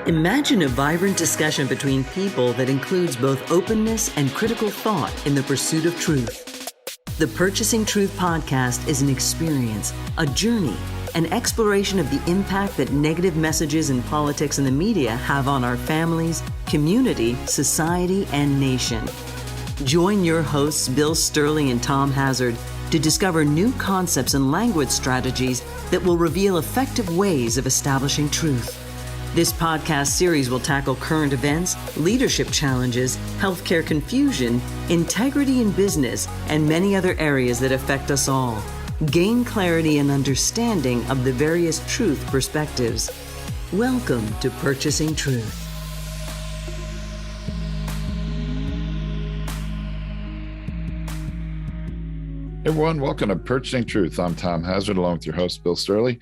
Imagine a vibrant discussion between people that includes both openness and critical thought in the pursuit of truth. The Purchasing Truth podcast is an experience, a journey, an exploration of the impact that negative messages in politics and the media have on our families, community, society, and nation. Join your hosts, Bill Sterling and Tom Hazard, to discover new concepts and language strategies that will reveal effective ways of establishing truth. This podcast series will tackle current events, leadership challenges, healthcare confusion, integrity in business, and many other areas that affect us all. Gain clarity and understanding of the various truth perspectives. Welcome to Purchasing Truth. Hey everyone, welcome to Purchasing Truth. I'm Tom Hazard, along with your host, Bill Sterling.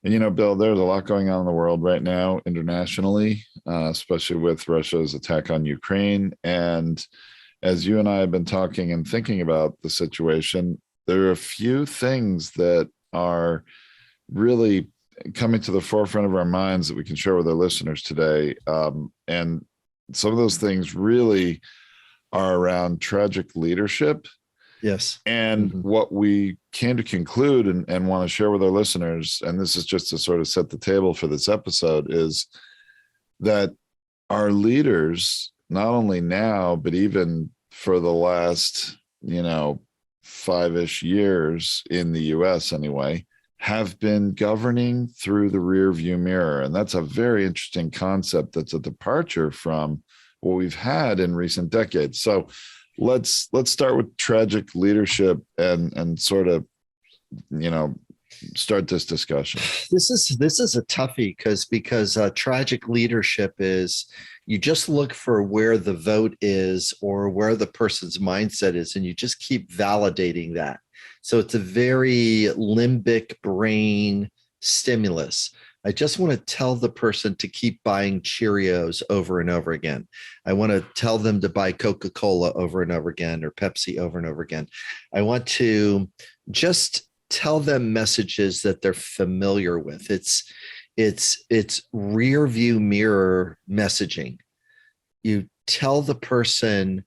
And you know, Bill, there's a lot going on in the world right now internationally, especially with Russia's attack on Ukraine. And as you and I have been talking and thinking about the situation, there are a few things that are really coming to the forefront of our minds that we can share with our listeners today. And some of those things really are around tragic leadership. Yes. And what we came to conclude and want to share with our listeners, and this is just to sort of set the table for this episode, is that our leaders, not only now, but even for the last, 5-ish years in the US anyway, have been governing through the rear view mirror. And that's a very interesting concept that's a departure from what we've had in recent decades. So let's start with tragic leadership and sort of, start this discussion. This is a toughie because tragic leadership is you just look for where the vote is or where the person's mindset is, and you just keep validating that. So it's a very limbic brain stimulus. I just want to tell the person to keep buying Cheerios over and over again. I want to tell them to buy Coca-Cola over and over again, or Pepsi over and over again. I want to just tell them messages that they're familiar with. It's rear view mirror messaging. You tell the person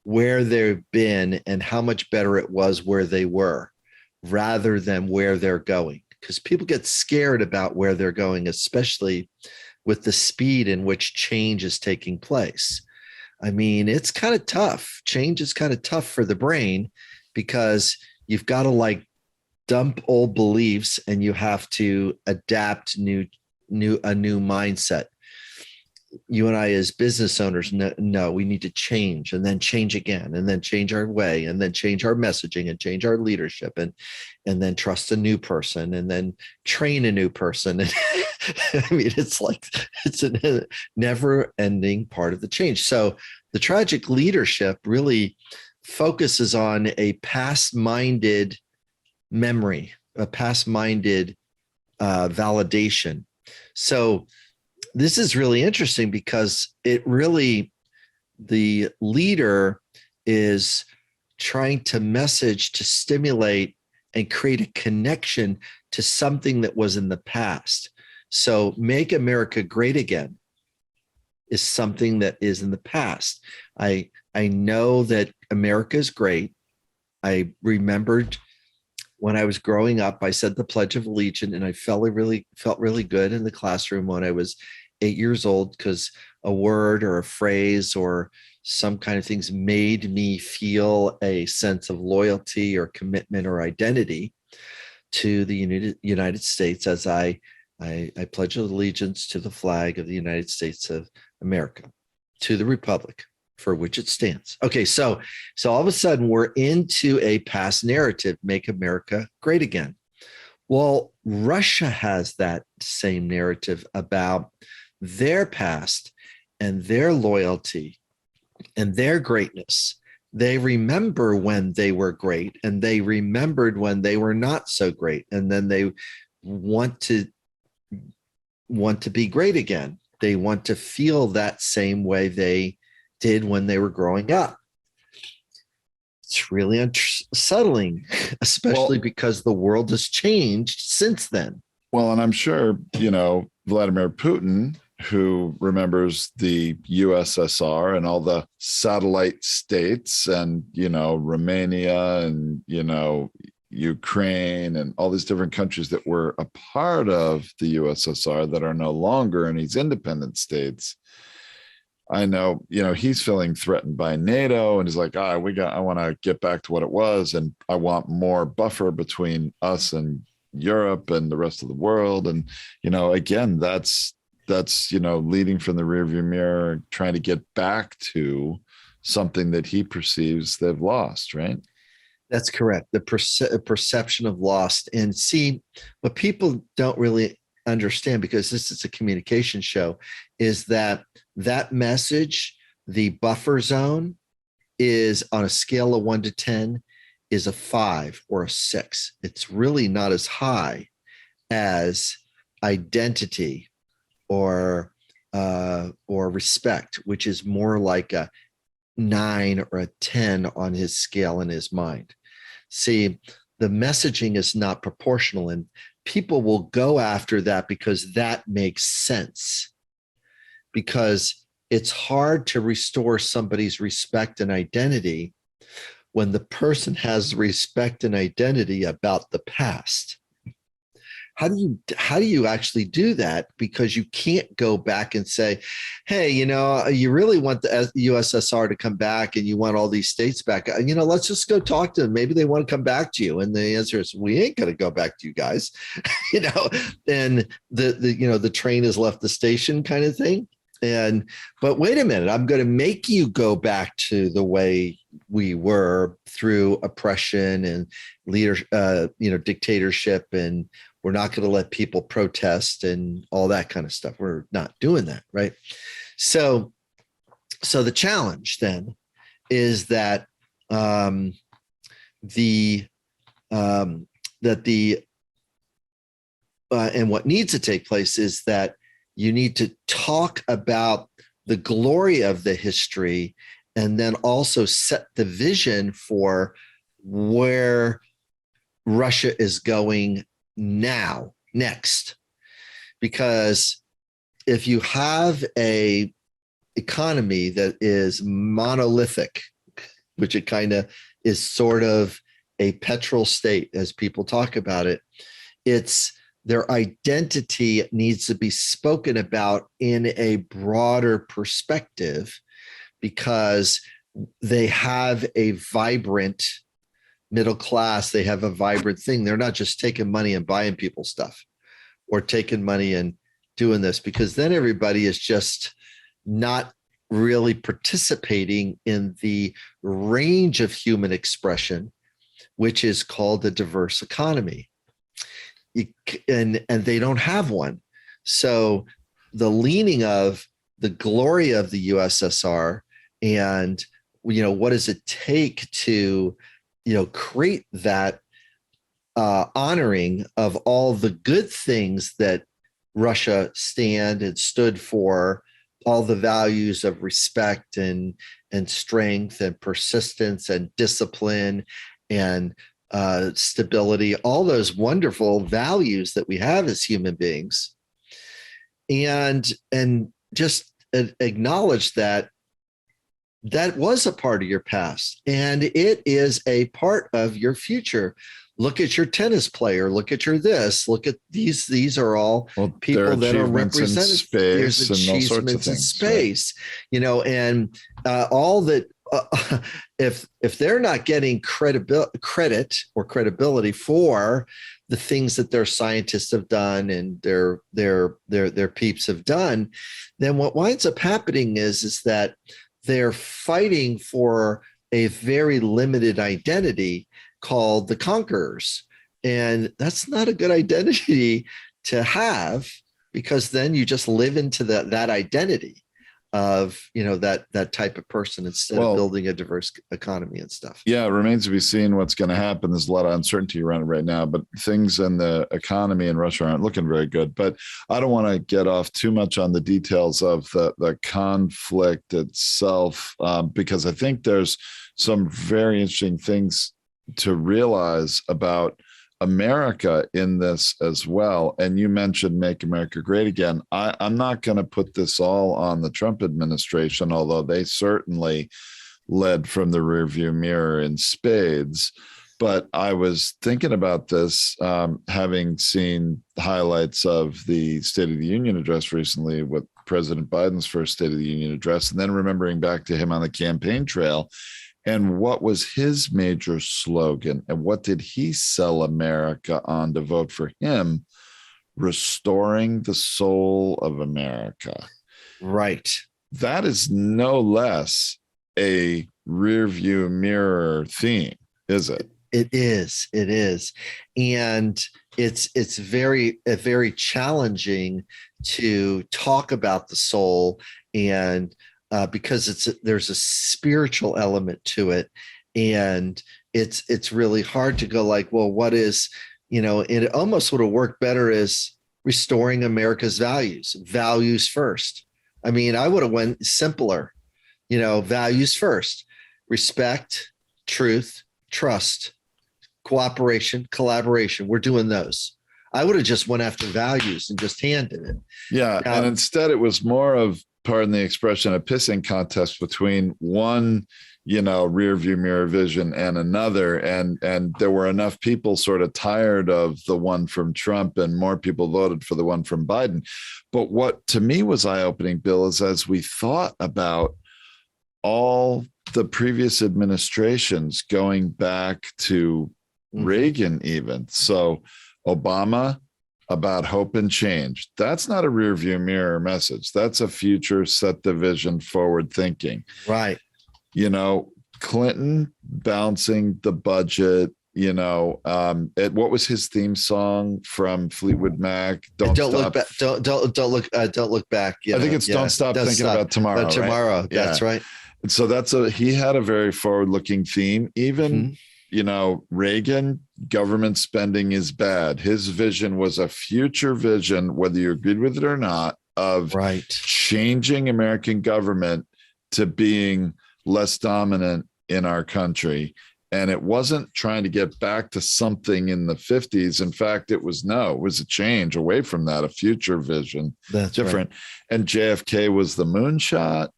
where they've been and how much better it was where they were, rather than where they're going. Because people get scared about where they're going, especially with the speed in which change is taking place. I mean, it's kind of tough. Change is kind of tough for the brain because you've got to dump old beliefs and you have to adapt a new mindset. You and I, as business owners, know we need to change and then change again and then change our way and then change our messaging and change our leadership and then trust a new person and then train a new person. And I mean, it's a never ending part of the change. So the tragic leadership really focuses on a past-minded memory, a past-minded validation. So this is really interesting because the leader is trying to message, to stimulate and create a connection to something that was in the past. So Make America Great Again is something that is in the past. I know that America is great. I remembered when I was growing up, I said the Pledge of Allegiance, and I felt really good in the classroom when I was 8 years old, because a word or a phrase or some kind of things made me feel a sense of loyalty or commitment or identity to the United States as I pledge allegiance to the flag of the United States of America, to the republic for which it stands. Okay, so all of a sudden we're into a past narrative, Make America Great Again. Well, Russia has that same narrative about their past and their loyalty and their greatness. They remember when they were great and they remembered when they were not so great. And then they want to be great again. They want to feel that same way they did when they were growing up. It's really unsettling, especially because the world has changed since then. Well, and I'm sure, Vladimir Putin, who remembers the USSR and all the satellite states and, Romania and, Ukraine and all these different countries that were a part of the USSR that are no longer in these independent states. I know, he's feeling threatened by NATO and he's like, I want to get back to what it was. And I want more buffer between us and Europe and the rest of the world. And, again, that's leading from the rearview mirror, trying to get back to something that he perceives they've lost, right? That's correct. The perception of lost. And see, what people don't really understand, because this is a communication show, is that message, the buffer zone, is on a scale of 1 to 10, is a 5 or a 6. It's really not as high as identity or respect, which is more like a 9 or a 10 on his scale in his mind. See, the messaging is not proportional, and people will go after that because that makes sense. Because it's hard to restore somebody's respect and identity when the person has respect and identity about the past. How do you actually do that? Because you can't go back and say, hey, you really want the USSR to come back and you want all these states back. Let's just go talk to them. Maybe they want to come back to you. And the answer is, we ain't going to go back to you guys. And the train has left the station kind of thing. But wait a minute, I'm going to make you go back to the way we were through oppression and dictatorship, and we're not going to let people protest and all that kind of stuff. We're not doing that, right? So the challenge then is that and what needs to take place is that you need to talk about the glory of the history, and then also set the vision for where Russia is going next. Because if you have a economy that is monolithic, which it kind of is, sort of a petrol state as people talk about it, their identity needs to be spoken about in a broader perspective, because they have a vibrant middle class. They have a vibrant thing. They're not just taking money and buying people stuff, or taking money and doing this, because then everybody is just not really participating in the range of human expression, which is called a diverse economy. And they don't have one. So the leaning of the glory of the USSR, and what does it take to create that honoring of all the good things that Russia stood for, all the values of respect and strength and persistence and discipline and stability, all those wonderful values that we have as human beings, and just acknowledge that was a part of your past, and it is a part of your future. Look at your tennis player. Look at your this. Look at these. These are all people that are represented. There's achievements in space, right? And all that. If they're not getting credit or credibility for the things that their scientists have done and their peeps have done, then what winds up happening is that they're fighting for a very limited identity called the conquerors, and that's not a good identity to have, because then you just live into that identity. of, that type of person instead of building a diverse economy and stuff. Yeah, it remains to be seen what's going to happen. There's a lot of uncertainty around it right now, but things in the economy in Russia aren't looking very good. But I don't want to get off too much on the details of the conflict itself, because I think there's some very interesting things to realize about America in this as well. And you mentioned Make America Great Again. I'm not going to put this all on the Trump administration, although they certainly led from the rearview mirror in spades. But I was thinking about this, having seen highlights of the State of the Union address recently with President Biden's first State of the Union address, and then remembering back to him on the campaign trail. And what was his major slogan? And what did he sell America on to vote for him? Restoring the soul of America. Right. That is no less a rearview mirror theme, is it? It is. It is. And it's very challenging to talk about the soul, and because there's a spiritual element to it, and it's really hard to go like, well, what is, it almost would have worked better as restoring America's values first. I mean, I would have went simpler, values first: respect, truth, trust, cooperation, collaboration. We're doing those. I would have just went after values and just handed it. Yeah. And instead it was more of, pardon the expression, a pissing contest between one, rear view mirror vision and another. And there were enough people sort of tired of the one from Trump, and more people voted for the one from Biden. But what to me was eye-opening, Bill, is as we thought about all the previous administrations going back to Reagan even. So Obama, about hope and change. That's not a rear view mirror message. That's a future, set the vision, forward thinking. Right. Clinton bouncing the budget, what was his theme song from Fleetwood Mac? Don't look back. Don't look back. I think it's Don't Stop Thinking About Tomorrow. Tomorrow. Right? That's right. And so he had a very forward looking theme. Even, Reagan, government spending is bad. His vision was a future vision, whether you agreed with it or not, of changing American government to being less dominant in our country. And it wasn't trying to get back to something in the 50s. In fact, it was a change away from that, a future vision. That's different. Right. And JFK was the moonshot,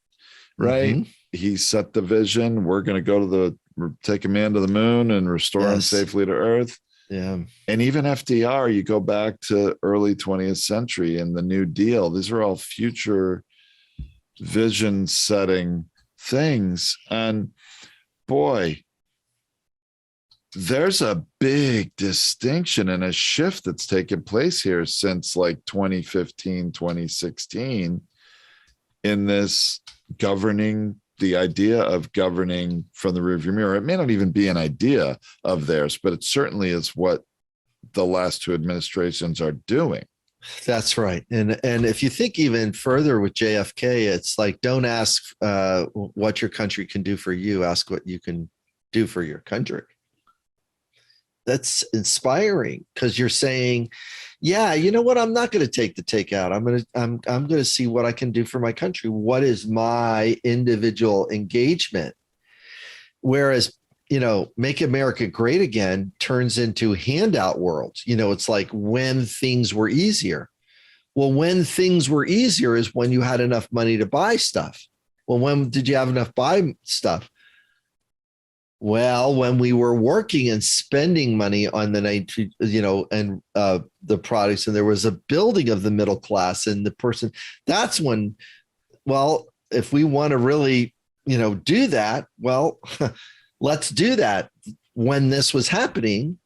right? Mm-hmm. He set the vision. We're going to take a man to the moon and restore him safely to Earth. Yeah. And even FDR, you go back to early 20th century and the New Deal. These are all future vision setting things. And boy, there's a big distinction and a shift that's taken place here since like 2015, 2016 in this the idea of governing from the rearview mirror. It may not even be an idea of theirs, but it certainly is what the last two administrations are doing. That's right. And if you think even further with JFK, it's like, don't ask what your country can do for you, ask what you can do for your country. That's inspiring, because you're saying, yeah, you know what? I'm not going to take the takeout. I'm going to see what I can do for my country. What is my individual engagement? Whereas, Make America Great Again turns into handout world. It's like when things were easier. Well, when things were easier is when you had enough money to buy stuff. Well, when did you have enough buy stuff? Well, when we were working and spending money on the products, and there was a building of the middle class and the person, that's when, well, if we want to really, do that, well, let's do that. When this was happening,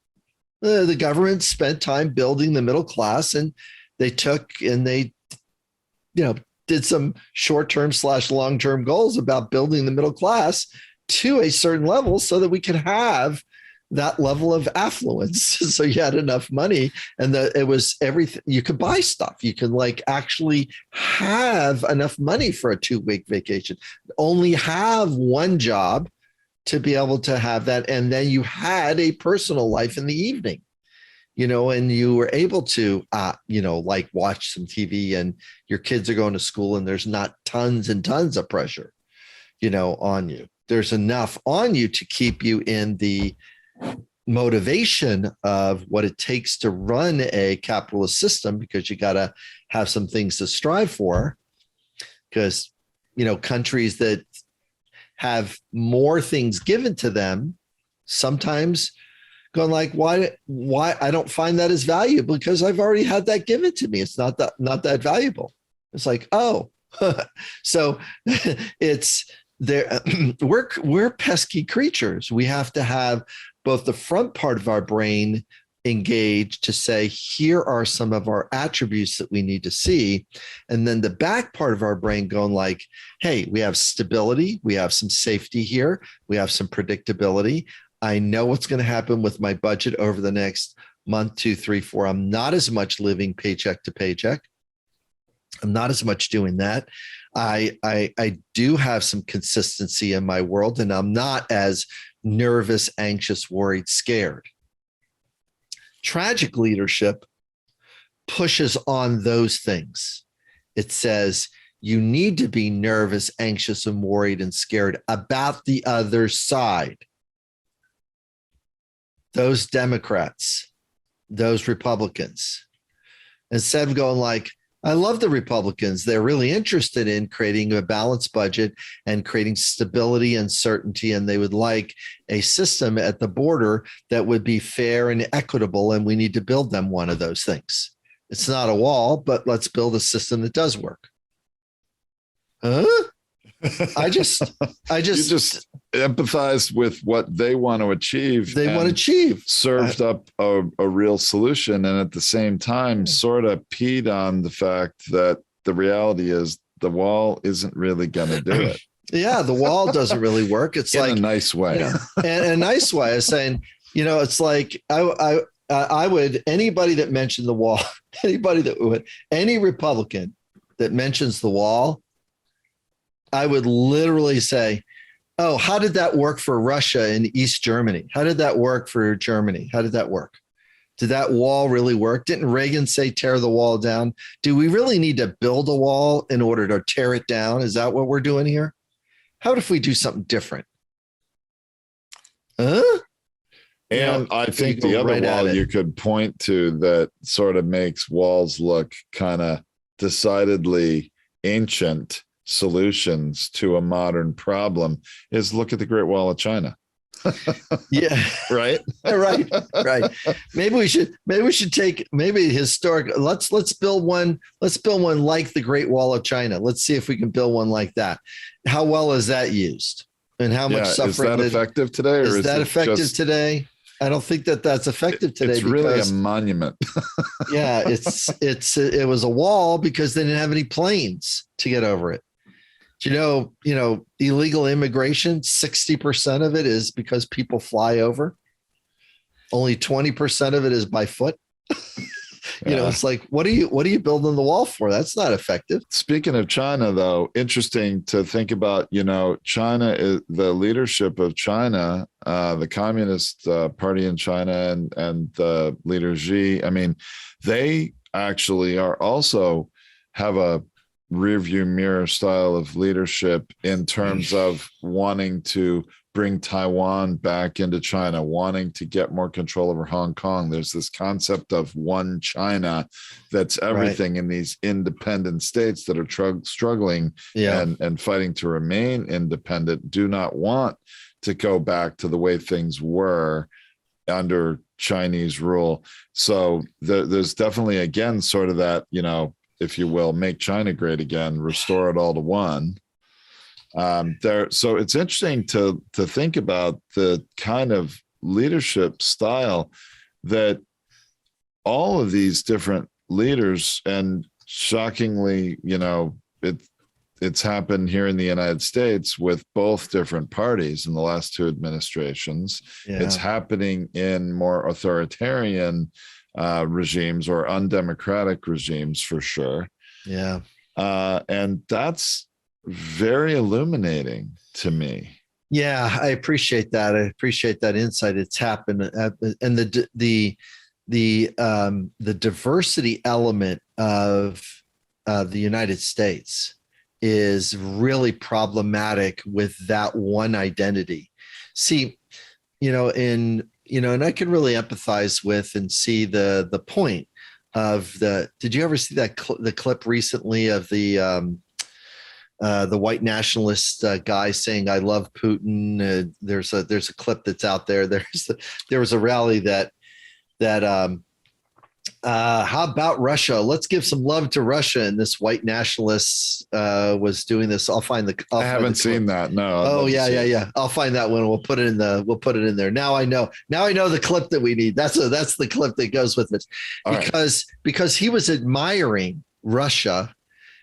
the government spent time building the middle class, and they did some short-term / long-term goals about building the middle class to a certain level so that we can have that level of affluence. So you had enough money, and it was everything. You could buy stuff. You could like actually have enough money for a 2-week vacation. Only have one job to be able to have that, and then you had a personal life in the evening. And you were able to, like watch some TV, and your kids are going to school, and there's not tons and tons of pressure, on you. There's enough on you to keep you in the motivation of what it takes to run a capitalist system, because you got to have some things to strive for. Because, countries that have more things given to them sometimes going like, why I don't find that as valuable, because I've already had that given to me. It's not that valuable. It's like, oh, so it's there. We're pesky creatures. We have to have both the front part of our brain engaged to say, here are some of our attributes that we need to see. And then the back part of our brain going like, hey, we have stability. We have some safety here. We have some predictability. I know what's going to happen with my budget over the next month, 2, 3, 4. I'm not as much living paycheck to paycheck. I'm not as much doing that. I do have some consistency in my world, and I'm not as nervous, anxious, worried, scared. Tragic leadership pushes on those things. It says you need to be nervous, anxious, and worried and scared about the other side. Those Democrats, those Republicans, instead of going like, I love the Republicans. They're really interested in creating a balanced budget and creating stability and certainty. And they would like a system at the border that would be fair and equitable. And we need to build them one of those things. It's not a wall, but let's build a system that does work. Huh? I just you just empathize with what they want to achieve. Served up a real solution, and at the same time sort of peed on the fact that the reality is the wall isn't really going to do it. Yeah, the wall doesn't really work. It's in a nice way. In a nice way. Is saying, it's like I would, anybody that mentioned the wall, any Republican that mentions the wall, I would literally say, oh, how did that work for Russia and East Germany? How did that work for Germany? How did that work? Did that wall really work? Didn't Reagan say tear the wall down? Do we really need to build a wall in order to tear it down? Is that what we're doing here? How if we do something different? And I think the other wall you could point to that sort of makes walls look kind of decidedly ancient solutions to a modern problem is look at the Great Wall of China. Yeah. Right. Right. Maybe we should take historic. Let's build one. Let's build one like the Great Wall of China. Let's see if we can build one like that. How well is that used? And how much suffering is that effective today? Is that effective today? I don't think that's effective today. It's really a monument. Yeah, it was a wall because they didn't have any planes to get over it. Do you know, illegal immigration, 60% of it is because people fly over. Only 20% of it is by foot. It's like, what are you building the wall for? That's not effective. Speaking of China, though, interesting to think about, China is the leadership of China, the Communist Party in China and the leader Xi. I mean, they actually are also have a rearview mirror style of leadership in terms of wanting to bring Taiwan back into China, wanting to get more control over Hong Kong. There's this concept of one China that's everything in these independent states that are struggling and fighting to remain independent, do not want to go back to the way things were under Chinese rule. So there's definitely, again, sort of that, if you will, make China great again, restore it all to one. So it's interesting to think about the kind of leadership style that all of these different leaders, and shockingly, it's happened here in the United States with both different parties in the last two administrations. Yeah. It's happening in more authoritarian regimes or undemocratic regimes for sure. Yeah. And that's very illuminating to me. Yeah, I appreciate that. I appreciate that insight. It's happened, and the diversity element of the United States is really problematic with that one identity. See, and I can really empathize with and see the point of the. Did you ever see that the clip recently of the white nationalist guy saying "I love Putin"? There's a clip that's out there. There was a rally that how about Russia? Let's give some love to Russia. And this white nationalist was doing this. I haven't seen that. No. Oh yeah. I'll find that one. We'll put it in there. Now I know the clip that we need. That's the clip that goes with it. Because he was admiring Russia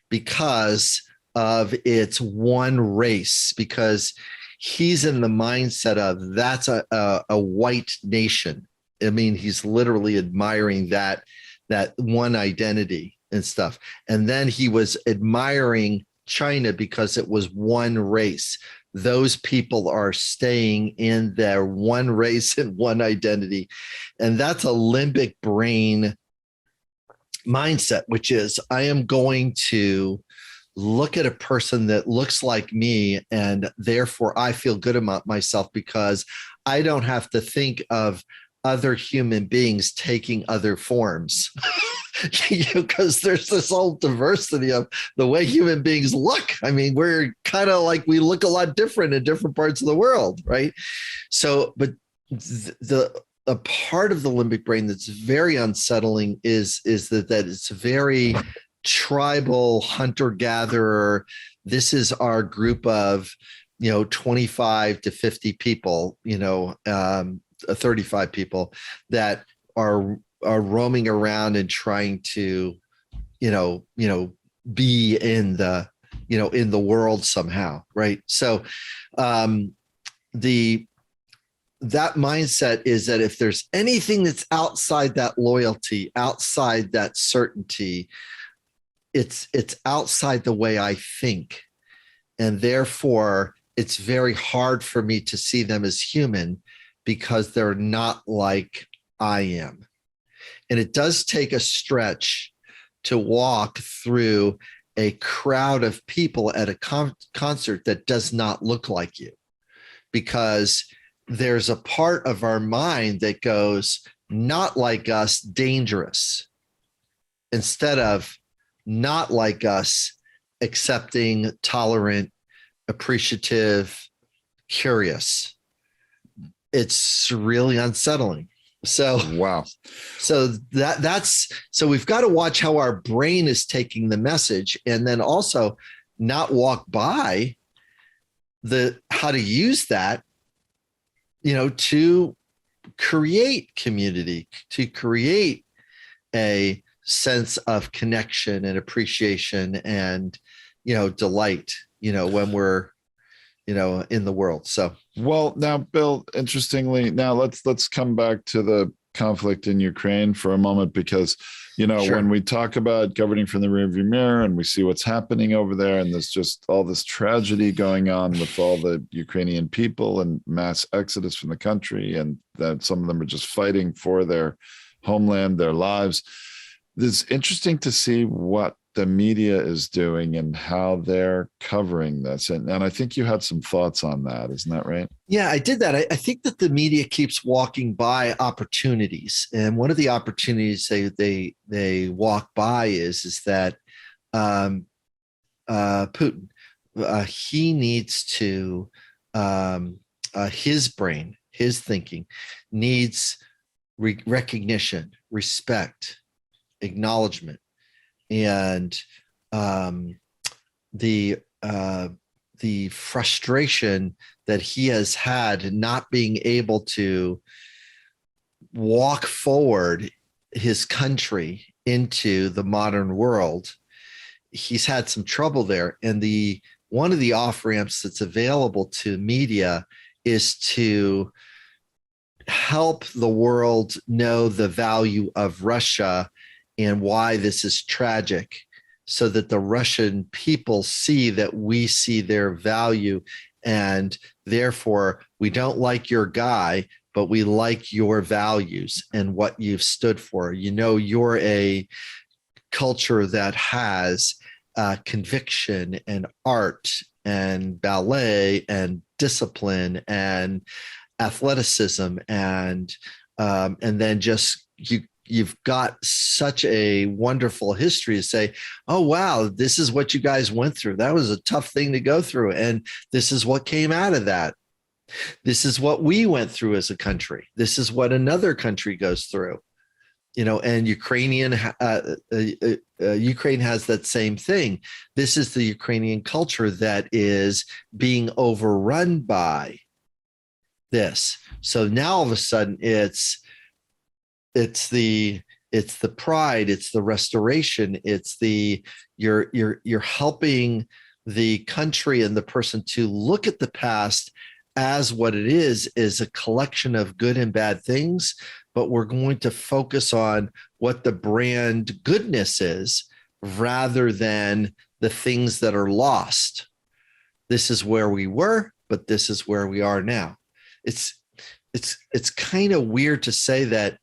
because of its one race, because he's in the mindset of that's a white nation. I mean, he's literally admiring that one identity and stuff. And then he was admiring China because it was one race. Those people are staying in their one race and one identity. And that's a limbic brain mindset, which is I am going to look at a person that looks like me, and therefore I feel good about myself because I don't have to think of other human beings taking other forms. Because there's this whole diversity of the way human beings look. I mean, we're kind of like, we look a lot different in different parts of the world, right? So, but a part of the limbic brain that's very unsettling is that it's very tribal, hunter-gatherer. This is our group of 25 to 50 people, 35 people that are roaming around and trying to be in the in the world somehow, right? So that mindset is that if there's anything that's outside that loyalty, outside that certainty, it's outside the way I think, and therefore it's very hard for me to see them as human because they're not like I am. And it does take a stretch to walk through a crowd of people at a concert that does not look like you, because there's a part of our mind that goes, not like us, dangerous, instead of not like us, accepting, tolerant, appreciative, curious. It's really unsettling. So wow. So so we've got to watch how our brain is taking the message, and then also not walk by how to use that, to create community, to create a sense of connection and appreciation and delight, when we're in the world. So, well, now, Bill, interestingly, now let's come back to the conflict in Ukraine for a moment, because, Sure. When we talk about governing from the rearview mirror and we see what's happening over there, and there's just all this tragedy going on with all the Ukrainian people and mass exodus from the country, and that some of them are just fighting for their homeland, their lives. It's interesting to see what the media is doing and how they're covering this. And I think you had some thoughts on that. Isn't that right? Yeah, I did that. I think that the media keeps walking by opportunities. And one of the opportunities they walk by is that Putin, he needs to, his brain, his thinking needs recognition, respect, acknowledgement, and the frustration that he has had not being able to walk forward his country into the modern world he's had some trouble there. And one of the off ramps that's available to media is to help the world know the value of Russia and why this is tragic, so that the Russian people see that we see their value, and therefore we don't like your guy, but we like your values and what you've stood for. You know, you're a culture that has conviction and art and ballet and discipline and athleticism, and then just you've got such a wonderful history to say, oh wow, this is what you guys went through. That was a tough thing to go through, and this is what came out of that. This is what we went through as a country. This is what another country goes through. You know, and Ukraine has that same thing. This is the Ukrainian culture that is being overrun by this. So now all of a sudden it's the pride, it's the restoration, it's you're helping the country and the person to look at the past as what it is a collection of good and bad things, but we're going to focus on what the brand goodness is rather than the things that are lost. This is where we were, but this is where we are now. It's kind of weird to say that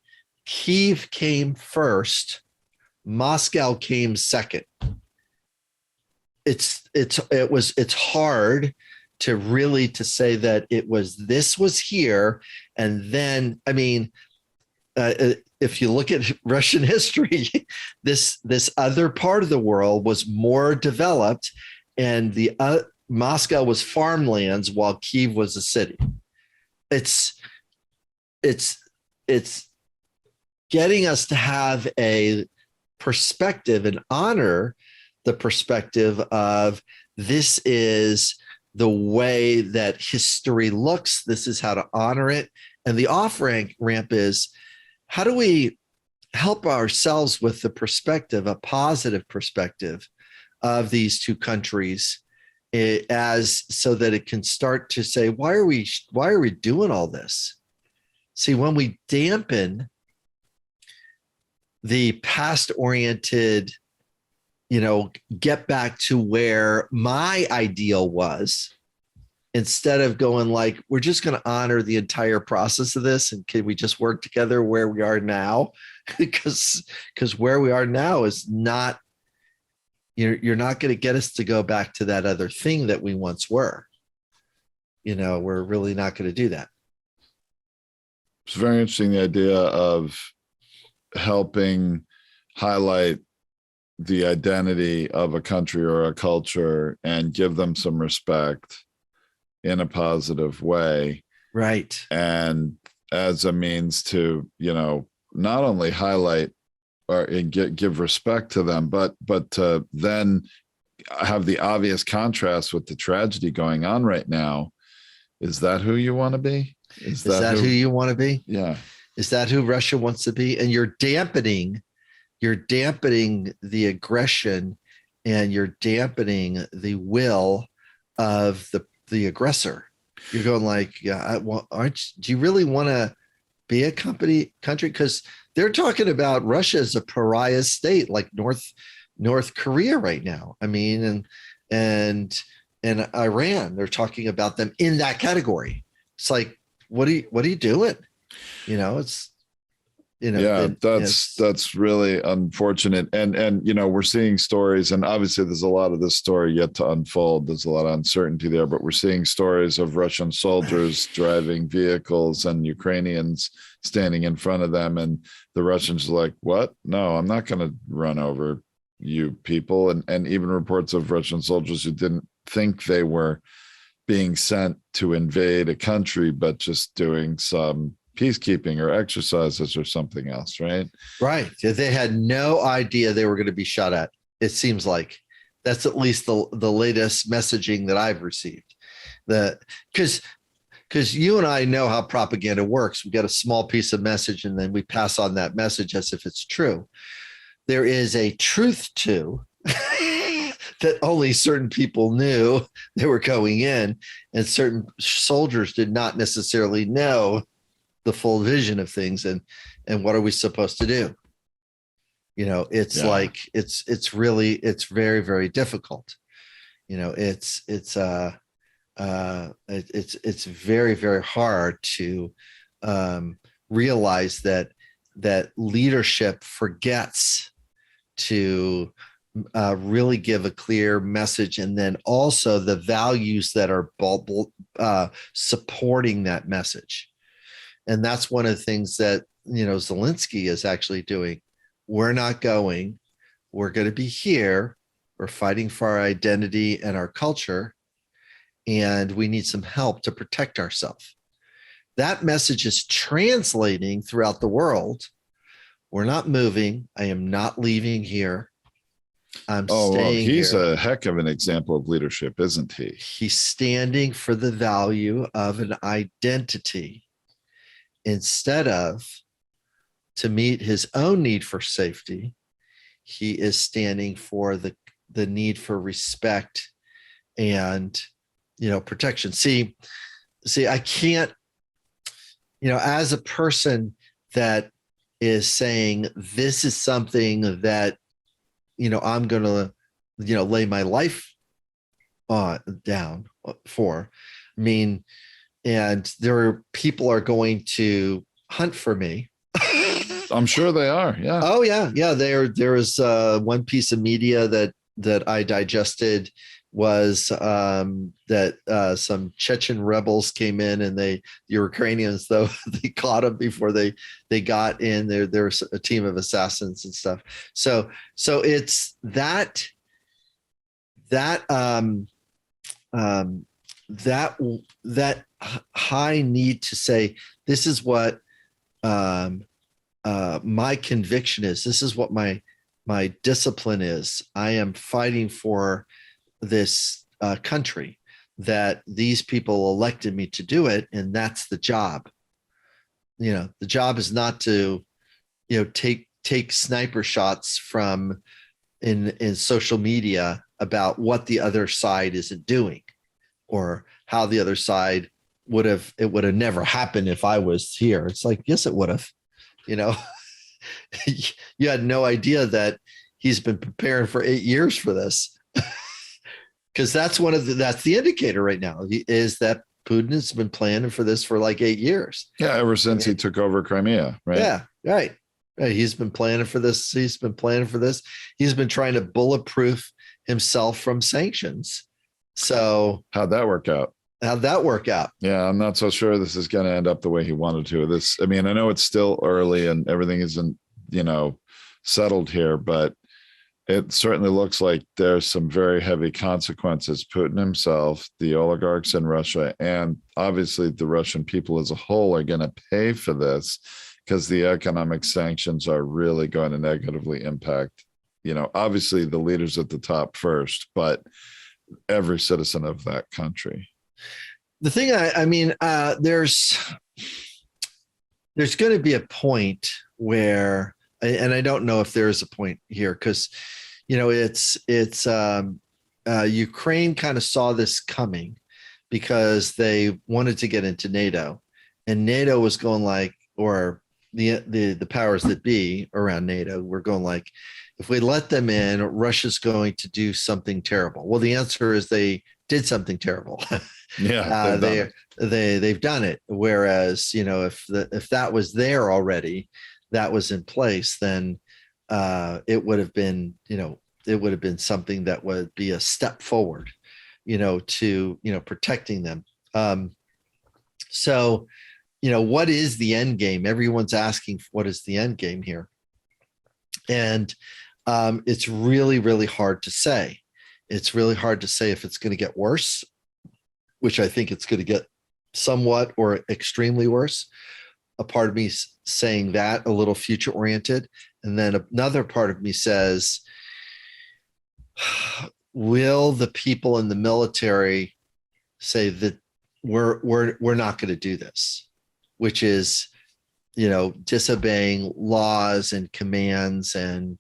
Kyiv came first, Moscow came second. It's hard to really to say that this was here, and then I mean, if you look at Russian history, this other part of the world was more developed, and the Moscow was farmlands while Kyiv was a city. It's getting us to have a perspective and honor the perspective of this is the way that history looks. This is how to honor it. And the off-ramp is, how do we help ourselves with the perspective, a positive perspective of these two countries, so that it can start to say, why are we doing all this? See, when we dampen the past-oriented, get back to where my ideal was, instead of going like, we're just going to honor the entire process of this, and can we just work together where we are now? because where we are now is not, you're not going to get us to go back to that other thing that we once were. We're really not going to do that. It's very interesting, the idea of helping highlight the identity of a country or a culture and give them some respect in a positive way. Right. And as a means to, not only highlight or give respect to them, but to then have the obvious contrast with the tragedy going on right now. Is that who you want to be? Is that who you want to be? Yeah. Is that who Russia wants to be? And you're dampening the aggression, and you're dampening the will of the aggressor. You're going like, do you really want to be a country? Because they're talking about Russia as a pariah state, like North Korea right now. I mean, and Iran, they're talking about them in that category. It's like, what are you doing? That's really unfortunate. And we're seeing stories, and obviously there's a lot of this story yet to unfold. There's a lot of uncertainty there, but we're seeing stories of Russian soldiers driving vehicles and Ukrainians standing in front of them. And the Russians are like, what? No, I'm not going to run over you people. And even reports of Russian soldiers who didn't think they were being sent to invade a country, but just doing some peacekeeping or exercises or something else, right? Right. They had no idea they were going to be shot at. It seems like that's at least the latest messaging that I've received. Because you and I know how propaganda works. We get a small piece of message, and then we pass on that message as if it's true. There is a truth to that only certain people knew they were going in, and certain soldiers did not necessarily know the full vision of things. And what are we supposed to do? It's like it's really, it's very, very difficult. It's very, very hard to realize that leadership forgets to really give a clear message, and then also the values that are supporting that message. And that's one of the things that Zelensky is actually doing. We're not going. We're going to be here. We're fighting for our identity and our culture, and we need some help to protect ourselves. That message is translating throughout the world. We're not moving. I am not leaving here. I'm staying here. He's a heck of an example of leadership, isn't he? He's standing for the value of an identity instead of to meet his own need for safety. He is standing for the need for respect and protection. See, I can't, as a person that is saying this is something that I'm going to lay my life down for. I mean, and people are going to hunt for me. I'm sure they are. Yeah. Oh yeah. There was one piece of media that I digested was that some Chechen rebels came in, and the Ukrainians, though, they caught them before they got in. There was a team of assassins and stuff. So it's that high need to say, this is what my conviction is. This is what my discipline is. I am fighting for this country, that these people elected me to do it, and that's the job. The job is not to take sniper shots from in social media about what the other side isn't doing, or how the other side it would have never happened if I was here. It's like, yes, it would have. You had no idea that he's been preparing for 8 years for this. Because that's the indicator right now, is that Putin has been planning for this for like 8 years. Yeah, ever since he took over Crimea, right? Yeah, right. He's been planning for this. He's been trying to bulletproof himself from sanctions. So how'd that work out? Yeah, I'm not so sure this is going to end up the way he wanted to. I know it's still early and everything isn't, settled here, but it certainly looks like there's some very heavy consequences. Putin himself, the oligarchs in Russia, and obviously the Russian people as a whole are going to pay for this, because the economic sanctions are really going to negatively impact, obviously the leaders at the top first, but every citizen of that country. The thing, there's going to be a point where, and I don't know if there is a point here, because Ukraine kind of saw this coming, because they wanted to get into NATO, and NATO was going like, or the powers that be around NATO were going like, if we let them in, Russia's going to do something terrible. Well, the answer is they did something terrible. Yeah, they've done it. Whereas, if that was there already, that was in place, then it would have been, something that would be a step forward, to protecting them. So, what is the end game? Everyone's asking, what is the end game here? And it's really, really hard to say. It's really hard to say if it's going to get worse, which I think it's going to get somewhat or extremely worse. A part of me is saying that, a little future oriented. And then another part of me says, will the people in the military say that we're not going to do this, which is, disobeying laws and commands and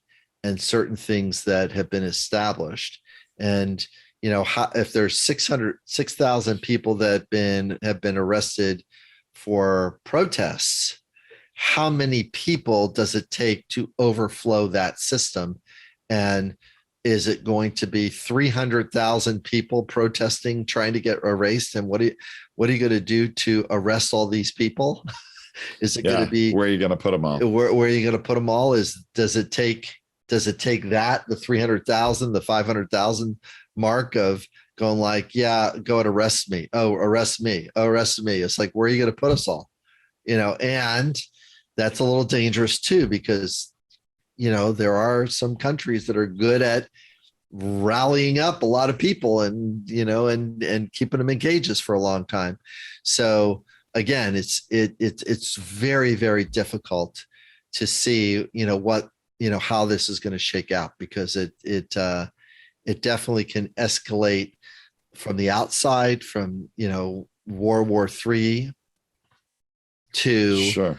certain things that have been established, And if there's 6,000 people that have been arrested for protests, how many people does it take to overflow that system? And is it going to be 300,000 people protesting, trying to get erased? And what are you going to do to arrest all these people? Is it going to be, where are you going to put them all? Where are you going to put them all? Does it take that, the 300,000, the 500,000 mark of going like, yeah, go and arrest me. Oh, arrest me. Oh, arrest me. It's like, where are you going to put us all? And that's a little dangerous too, because, there are some countries that are good at rallying up a lot of people and, and keeping them in cages for a long time. So again, it's very, very difficult to see, how this is going to shake out, because it definitely can escalate from the outside, from, World War III to, sure.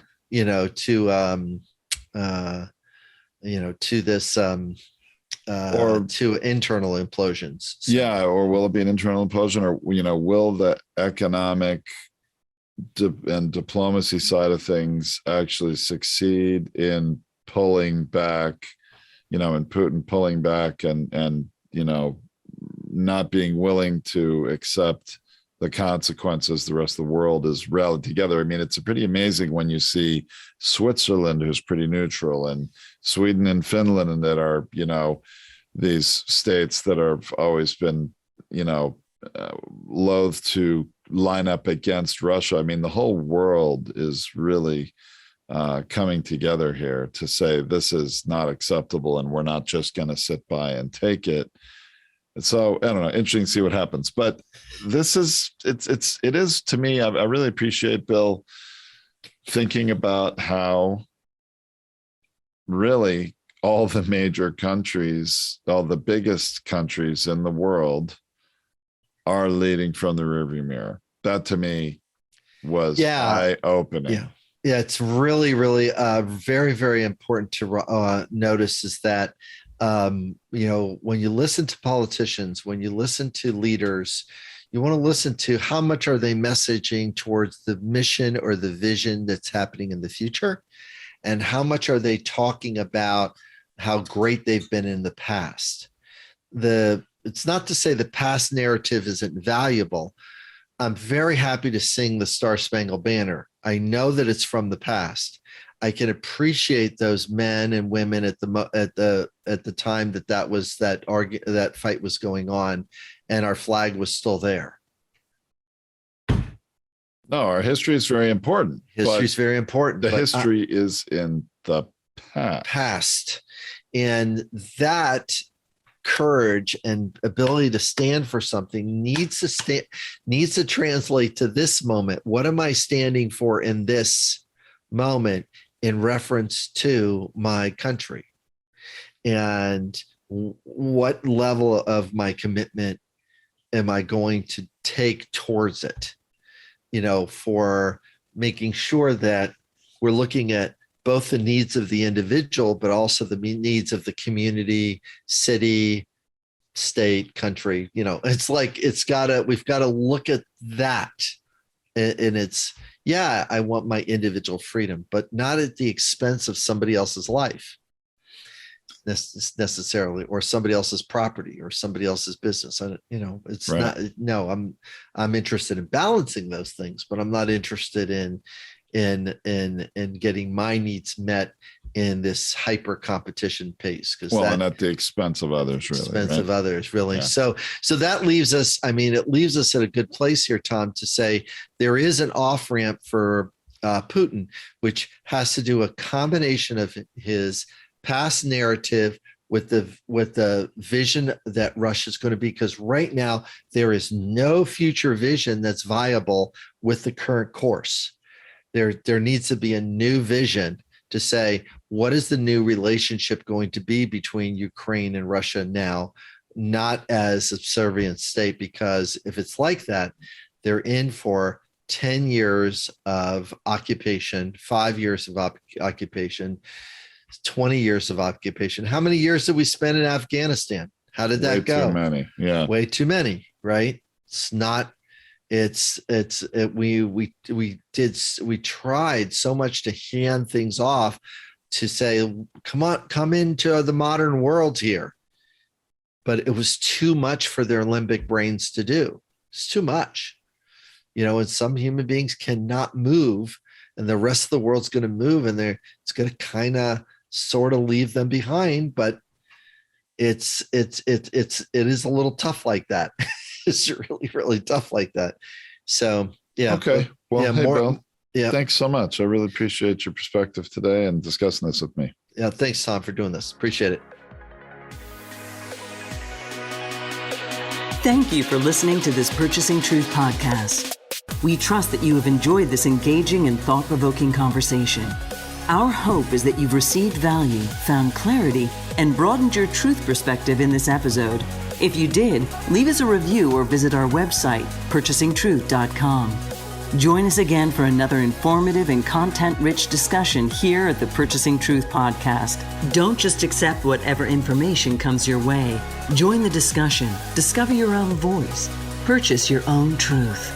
To this, or to internal implosions. So. Yeah. Or will it be an internal implosion, or, will the economic and diplomacy side of things actually succeed in pulling back, and Putin pulling back and, not being willing to accept the consequences the rest of the world is rallied together. I mean, it's pretty amazing when you see Switzerland, who's pretty neutral, and Sweden and Finland, and that are, these states that have always been, loath to line up against Russia. I mean, the whole world is really coming together here to say this is not acceptable, and we're not just going to sit by and take it. So I don't know, interesting to see what happens, but it is to me, I really appreciate Bill thinking about how really all the major countries, all the biggest countries in the world are leading from the rearview mirror. That to me was eye-opening. Yeah. Yeah, it's really, really very, very important to notice is that, when you listen to politicians, when you listen to leaders, you want to listen to how much are they messaging towards the mission or the vision that's happening in the future, and how much are they talking about how great they've been in the past. It's not to say the past narrative isn't valuable. I'm very happy to sing the Star Spangled Banner. I know that it's from the past. I can appreciate those men and women at the time that fight was going on, and our flag was still there. No, our history is very important. History is very important. The history is in the past. And that courage and ability to stand for something needs to translate to this moment. What am I standing for in this moment in reference to my country? And what level of my commitment am I going to take towards it? For making sure that we're looking at both the needs of the individual, but also the needs of the community, city, state, country. It's like we've got to look at that. And it's, I want my individual freedom, but not at the expense of somebody else's life necessarily, or somebody else's property or somebody else's business. It's right. Not, no, I'm interested in balancing those things, but I'm not interested in getting my needs met in this hyper competition pace. And at the expense of others, really. Yeah. So that leaves us, it leaves us at a good place here, Tom, to say there is an off-ramp for Putin, which has to do a combination of his past narrative with the vision that Russia is going to be, because right now there is no future vision that's viable with the current course. There needs to be a new vision to say, what is the new relationship going to be between Ukraine and Russia now, not as a subservient state, because if it's like that, they're in for 10 years of occupation, 5 years of occupation, 20 years of occupation. How many years did we spend in Afghanistan? How did that Way go? Too many. Yeah. Way too many, right? It's not, we tried so much to hand things off to say, come on, come into the modern world here. But it was too much for their limbic brains to do. It's too much. And some human beings cannot move, and the rest of the world's going to move, and it's going to kind of sort of leave them behind. But it is a little tough like that. It's really, really tough like that. So yeah. Okay. Well, yeah, hey, Bill. Yeah. Thanks so much. I really appreciate your perspective today and discussing this with me. Yeah. Thanks, Tom, for doing this. Appreciate it. Thank you for listening to this Purchasing Truth podcast. We trust that you have enjoyed this engaging and thought-provoking conversation. Our hope is that you've received value, found clarity, and broadened your truth perspective in this episode. If you did, leave us a review or visit our website, purchasingtruth.com. Join us again for another informative and content-rich discussion here at the Purchasing Truth podcast. Don't just accept whatever information comes your way. Join the discussion. Discover your own voice. Purchase your own truth.